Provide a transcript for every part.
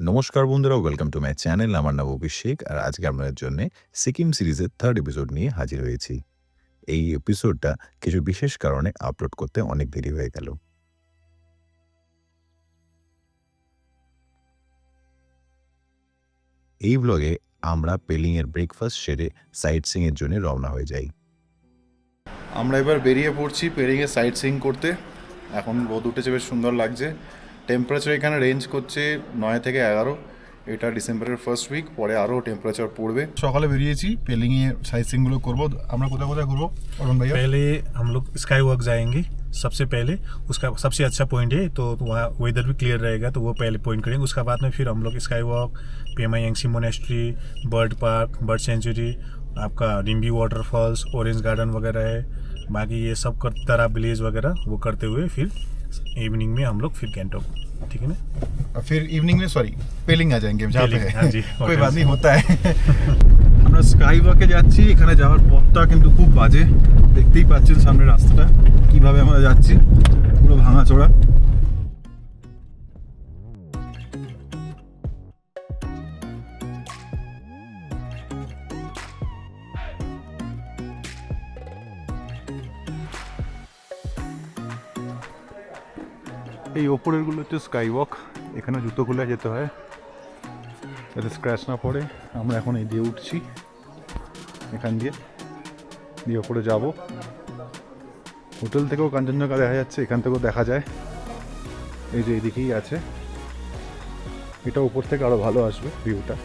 নমস্কার বন্ধুরা, welcome to my channel. আমার নাম অভিষেক আর আজকে আপনাদের জন্য সিকিম সিরিজের 3rd এপিসোড নিয়ে হাজির হয়েছি। এই এপিসোডটা কিছু বিশেষ কারণে আপলোড করতে অনেক দেরি হয়ে গেল। এই ব্লগে আমরা পেলিং এর ব্রেকফাস্ট সেরে সাইট সিইং এর জন্য রওনা হয়ে যাই। আমরা এবার বেরিয়ে পড়ছি পেরিংয়ে সাইট সিইং করতে। এখন রোদ উঠেছে, বেশ সুন্দর লাগছে। টেম্পারেচার এখানে রেঞ্জ করছে 9 থেকে 11। এটা ডিসেম্বরের ফার্স্ট উইক, পরে আরও টেম্পারেচার পড়বে। সকালে বেরিয়েছি, পেলিংয়ে সাইট সিইংগুলো করবো। আমরা কোথায় কোথায় ঘুরবো অরুণ ভাইয়া? पहले हम लोग स्काई वॉक जाएंगे। सबसे पहले उसका सबसे अच्छा पॉइंट है, तो वहाँ वेदर भी क्लियर रहेगा, तो वो पहले पॉइंट करेंगे। उसका बाद में फिर हम लोग sky walk, Pema Yangtze monastery, bird park, bird sanctuary, आपका रिम्बी वाटरफॉल्स, ऑरेंज गार्डन वगैरह है। बाकी ये सब कर तरा विलेज वगैरह वो करते हुए फिर इवनिंग में हम लोग फिर गैंगटॉक, ठीक है ना। फिर इवनिंग में सॉरी पेलिंग आ जाएंगे जहाँ पे पेलिंग, हाँ जी, कोई होटल बात नहीं, से। होता है। আমরা স্কাই ওয়াকে যাচ্ছি। এখানে যাওয়ার পথটা কিন্তু খুব বাজে, দেখতেই পাচ্ছেন সামনে রাস্তাটা কিভাবে আমরা যাচ্ছি, পুরো ভাঙাচোরা। এই ওপরেরগুলো হচ্ছে স্কাই ওয়াক। এখানে জুতো খুলে যেতে হয় যাতে স্ক্র্যাচ না পড়ে। আমরা এখন এই দিয়ে উঠছি, এখান দিয়ে ওপরে যাব। হোটেল থেকেও কাঞ্চনজঙ্ঘা দেখা যাচ্ছে, এখান থেকেও দেখা যায়। এই যে এদিকেই আছে, এটা উপর থেকে আরও ভালো আসবে ভিউটা।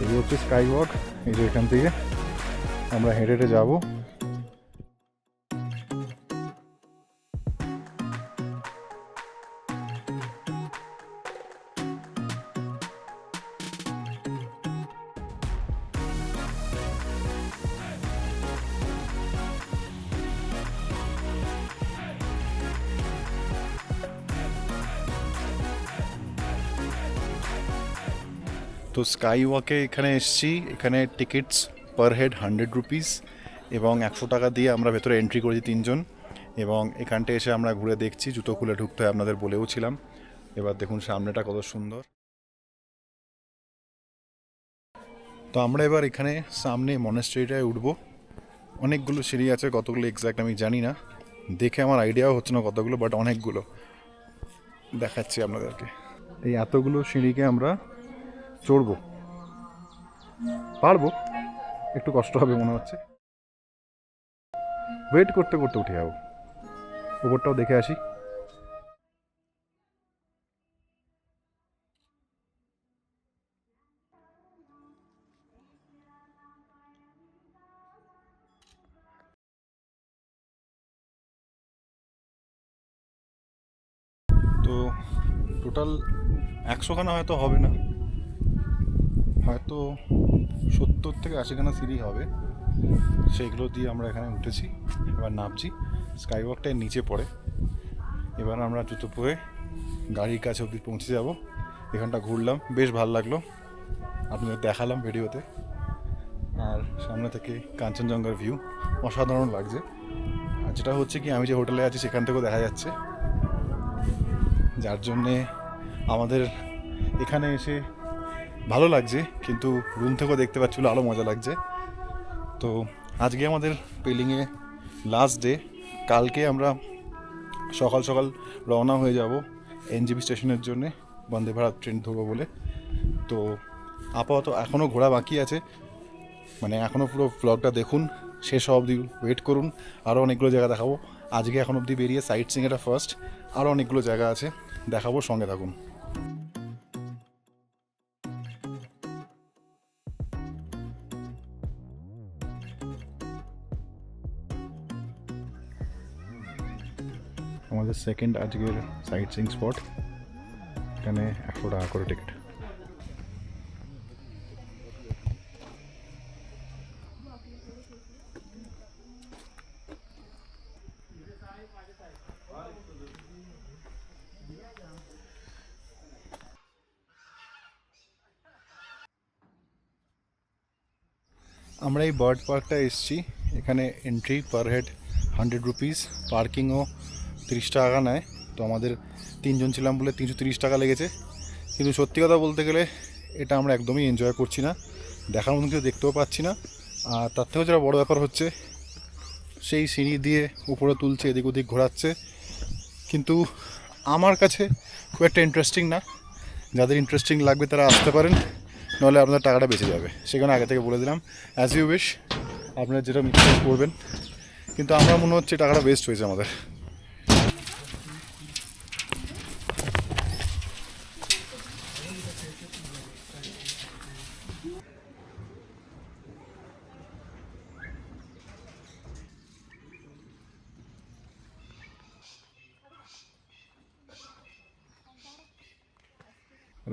এই হচ্ছে স্কাই ওয়াক। এই যে এখান থেকে আমরা হেঁটে হেঁটে যাবো। তো স্কাই ওয়াকে এখানে এসেছি। এখানে টিকিটস পার হেড 100 রুপিস এবং 100 টাকা দিয়ে আমরা ভেতরে এন্ট্রি করেছি 3 জন। এবং এখানটা এসে আমরা ঘুরে দেখছি, জুতো খুলে ঢুকতে হয় আপনাদের বলেও ছিলাম। এবার দেখুন সামনেটা কত সুন্দর। তো আমরা এবার এখানে সামনে মনেস্ট্রিটায় উঠবো। অনেকগুলো সিঁড়ি আছে, কতগুলো এক্স্যাক্ট আমি জানি না, দেখে আমার আইডিয়াও হচ্ছে না কতগুলো, বাট অনেকগুলো দেখাচ্ছি আপনাদেরকে। এই এতগুলো সিঁড়িকে আমরা চড়বো, পারবো, একটু কষ্ট হবে মনে হচ্ছে। ওয়েট করতে করতে উঠে যাবো, উপরটাও দেখে আসি। তো টোটাল 100 খানা হয়তো হবে না, হয়তো 70 থেকে 80 খানা সিঁড়ি হবে। সেইগুলো দিয়ে আমরা এখানে উঠেছি, এবার নামছি। স্কাই ওয়াকটায় নিচে পড়ে। এবার আমরা জুতো পরে গাড়ির কাছে অবধি পৌঁছে যাব। এখানটা ঘুরলাম, বেশ ভালো লাগলো, আপনাদের দেখালাম ভিডিওতে। আর সামনে থেকে কাঞ্চনজঙ্ঘার ভিউ অসাধারণ লাগছে। আর যেটা হচ্ছে কি, আমি যে হোটেলে আছি সেখান থেকেও দেখা যাচ্ছে, যার জন্যে আমাদের এখানে এসে ভালো লাগছে, কিন্তু রুম থেকেও দেখতে পাচ্ছিল আরও মজা লাগছে। তো আজকে আমাদের পেলিংয়ে লাস্ট ডে। কালকে আমরা সকাল সকাল রওনা হয়ে যাব এনজেপি স্টেশনের জন্যে, বন্দে ভারত ট্রেন ধরবো বলে। তো আপাতত এখনও ঘোরা বাকি আছে, মানে এখনও পুরো ব্লগটা দেখুন, শেষ অবধি ওয়েট করুন, আরও অনেকগুলো জায়গা দেখাবো। আজকে এখন অবধি বেরিয়ে সাইট সিইং এটা ফার্স্ট, আরও অনেকগুলো জায়গা আছে দেখাবো, সঙ্গে থাকুন। আমাদের সেকেন্ড আজকের সাইট সিইং স্পট, এখানে 100 টাকা করে টিকিট। আমরা এই বার্ড পার্কটা এসেছি। এখানে এন্ট্রি পার হেড 100 রুপিস, পার্কিংও 30 টাকা নেয়। তো আমাদের 3 জন ছিলাম বলে 330 টাকা লেগেছে। কিন্তু সত্যি কথা বলতে গেলে এটা আমরা একদমই এনজয় করছি না, দেখার মতন কিছু দেখতেও পাচ্ছি না। আর তার থেকেও যেটা বড় ব্যাপার হচ্ছে, সেই সিঁড়ি দিয়ে উপরে তুলছে, এদিক ওদিক ঘোরাচ্ছে, কিন্তু আমার কাছে খুব একটা ইন্টারেস্টিং না। যাদের ইন্টারেস্টিং লাগবে তারা আসতে পারেন, নাহলে আপনার টাকাটা বেঁচে যাবে। সেখানে আগে থেকে বলে দিলাম, অ্যাজ ইউ উইশ, আপনারা যেটা ইচ্ছা করবেন। কিন্তু আমার মনে হচ্ছে টাকাটা ওয়েস্ট হয়েছে আমাদের।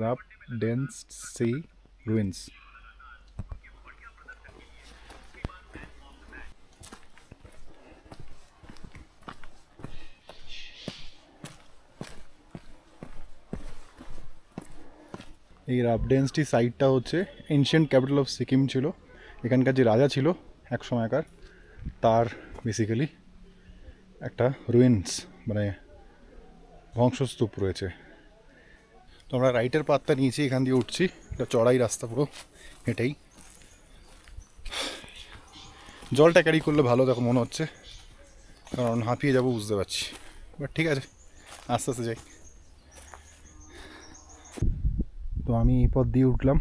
Rabdentse ruins. এই রাবডেন্সটি সাইটটা হচ্ছে এনশিয়েন্ট ক্যাপিটাল অফ সিকিম ছিল। এখানকার যে রাজা ছিল এক সময়কার, তার বেসিক্যালি একটা রুইন্স মানে ধ্বংসস্তূপ রয়েছে। তো আমরা রাইটের পাতটা নিয়েছি, এখান দিয়ে উঠছি। এটা চড়াই রাস্তা পুরো, হেঁটেই। জলটা ক্যারি করলে ভালো দেখো মনে হচ্ছে, কারণ হাঁপিয়ে যাবো বুঝতে পারছি। বাট ঠিক আছে, আস্তে আস্তে যাই। তো আমি এই পথ দিয়ে উঠলাম,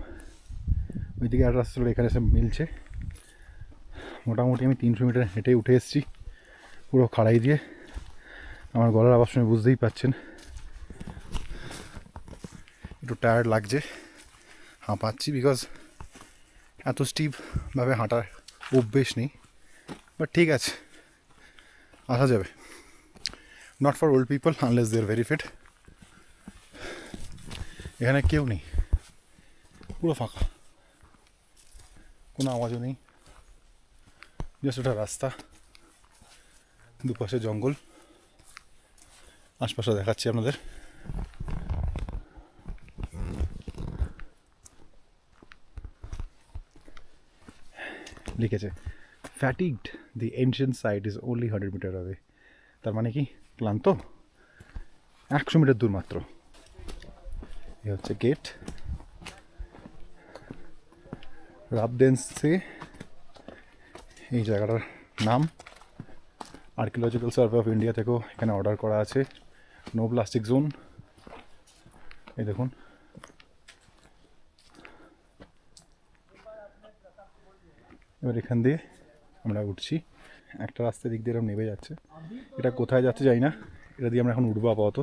ওইদিকে আর রাস্তা ছিল, এখানে এসে মিলছে। মোটামুটি আমি 300 মিটার হেঁটে উঠে এসেছি পুরো খাড়াই দিয়ে। আমার গলার আওয়াজ শুনে বুঝতেই পাচ্ছেন একটু টায়ার্ড লাগছে, হাঁপাচ্ছি, বিকজ এত স্টিপভাবে হাঁটার অভ্যেস নেই। বাট ঠিক আছে, আসা যাবে। Not for old people unless they are very fit. এখানে কেউ নেই, পুরো ফাঁকা, কোনো আওয়াজও নেই, জাস্ট ওটা রাস্তা, দুপাশে জঙ্গল। আশপাশে দেখাচ্ছি আপনাদের। লিখেছে fatigued, the ancient site is only 100 metre away. তার মানে কি ক্লান্ত? 100 মিটার দূর মাত্র। এ হচ্ছে গেট। রাবডেন্সি এই জায়গাটার নাম। আর্কিওলজিক্যাল সার্ভে অফ ইন্ডিয়া থেকেও এখানে অর্ডার করা আছে, নো প্লাস্টিক জোন। এই দেখুন, এবার এখান দিয়ে আমরা উঠছি। একটা রাস্তার দিক দিয়ে এরকম নেমে যাচ্ছে, এটা কোথায় যাচ্ছে জানি না। এটা দিয়ে আমরা এখন উঠবো আপাতত।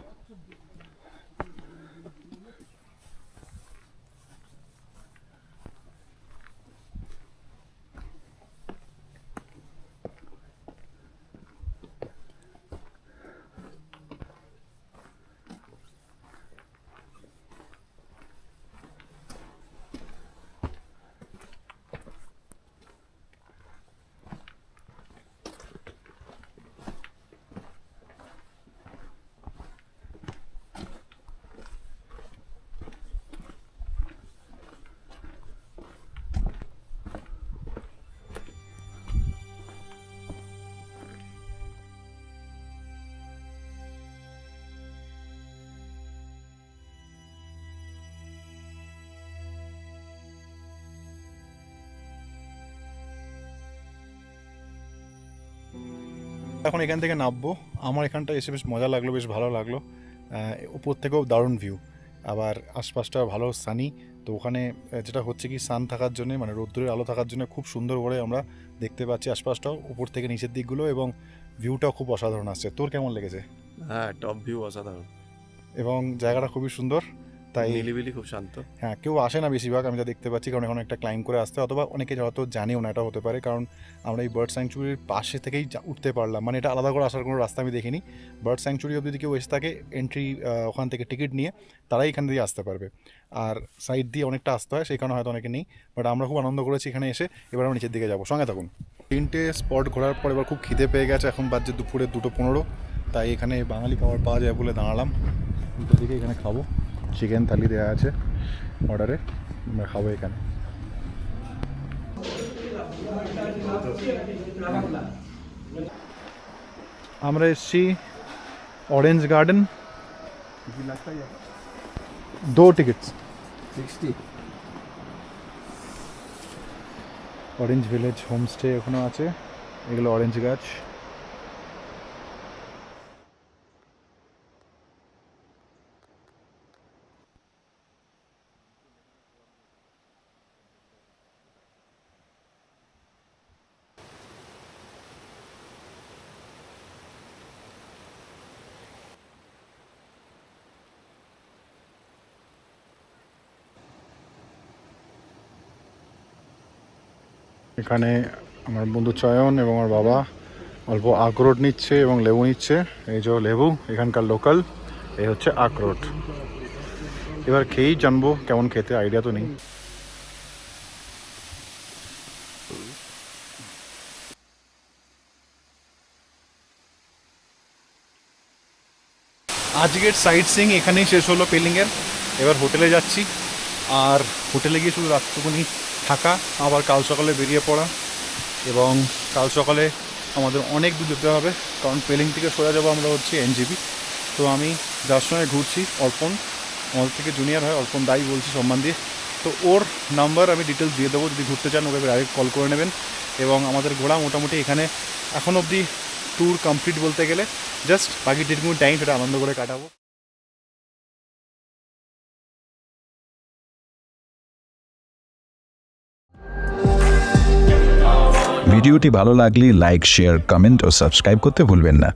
এখন এখান থেকে নামবো। আমার এখানটা এসে বেশ মজা লাগলো, বেশ ভালো লাগলো। উপর থেকেও দারুণ ভিউ, আবার আশপাশটা ভালো সানি। তো ওখানে যেটা হচ্ছে কি, সান থাকার জন্য মানে রোদ্দুরের আলো থাকার জন্য খুব সুন্দর করে আমরা দেখতে পাচ্ছি আশপাশটাও, উপর থেকে নিচের দিকগুলো, এবং ভিউটাও খুব অসাধারণ আসছে। তোর কেমন লেগেছে? হ্যাঁ, টপ ভিউ অসাধারণ এবং জায়গাটা খুবই সুন্দর, তাই নিলিবিলি, খুব শান্ত। হ্যাঁ, কেউ আসে না বেশিরভাগ, আমি যা দেখতে পাচ্ছি, কারণ এখন একটা ক্লাইম্ব করে আসতে, অথবা অনেকে হয়তো জানেও না, এটা হতে পারে। কারণ আমরা এই বার্ড স্যাংচুরির পাশে থেকেই উঠতে পারলাম, মানে এটা আলাদা করে আসার কোনো রাস্তা আমি দেখিনি। বার্ড স্যাংচুরি অবধি কেউ এসে থাকে, এন্ট্রি ওখান থেকে টিকিট নিয়ে তারাই এখান দিয়ে আসতে পারবে। আর সাইড দিয়ে অনেকটা আসতে হয়, সেই কারণে হয়তো অনেকে নেই। বাট আমরা খুব আনন্দ করেছি এখানে এসে। এবার আমরা নিচের দিকে যাবো, সঙ্গে থাকুন। 3টে স্পট ঘোরার পর এবার খুব খিদে পেয়ে গেছে, এখন বাজছে দুপুরে 2:15। তাই এখানে বাঙালি খাবার পাওয়া যায় বলে দাঁড়ালাম। দুটো দিকে এখানে খাবো, চিকেন থালি দেওয়া আছে অর্ডারে, আমরা খাবো এখানে। আমরা এসেছি orange garden 2 tickets 60 orange village homestay এখনো আছে এগুলো অরেঞ্জ গাছ এখানে আমার বন্ধু চয়ন এবং আমার বাবা অল্প আখরোট নিচ্ছে এবং লেবু নিচ্ছে এই যে লেবু এখানকার লোকাল এই হচ্ছে আখরোট এবার খেয়েই জানবো কেমন খেতে আইডিয়া তো নেই আজকের সাইট সিইং এখানেই শেষ হলো পেলিংয়ের এবার হোটেলে যাচ্ছি আর হোটেলে গিয়ে শুধু রাতটুকুনি থাকা আবার কাল সকালে বেরিয়ে পড়া এবং কাল সকালে আমাদের অনেক দূর যেতে হবে কারণ পেলিং থেকে সোজা যাবো আমরা হচ্ছে এনজিপি তো আমি যার সঙ্গে ঘুরছি অর্পণ আমাদের থেকে জুনিয়র হয় অর্পণ দাই বলছি সম্মান দিয়ে তো ওর নাম্বার আমি ডিটেলস দিয়ে দেবো যদি ঘুরতে চান ওকে ডাইরেক্ট কল করে নেবেন এবং আমাদের ঘোরা মোটামুটি এখানে এখন অবধি ট্যুর কমপ্লিট বলতে গেলে জাস্ট বাকি যেটুকু টাইম সেটা আনন্দ করে কাটাবো ভিডিওটি ভালো লাগলে লাইক শেয়ার কমেন্ট ও সাবস্ক্রাইব করতে ভুলবেন না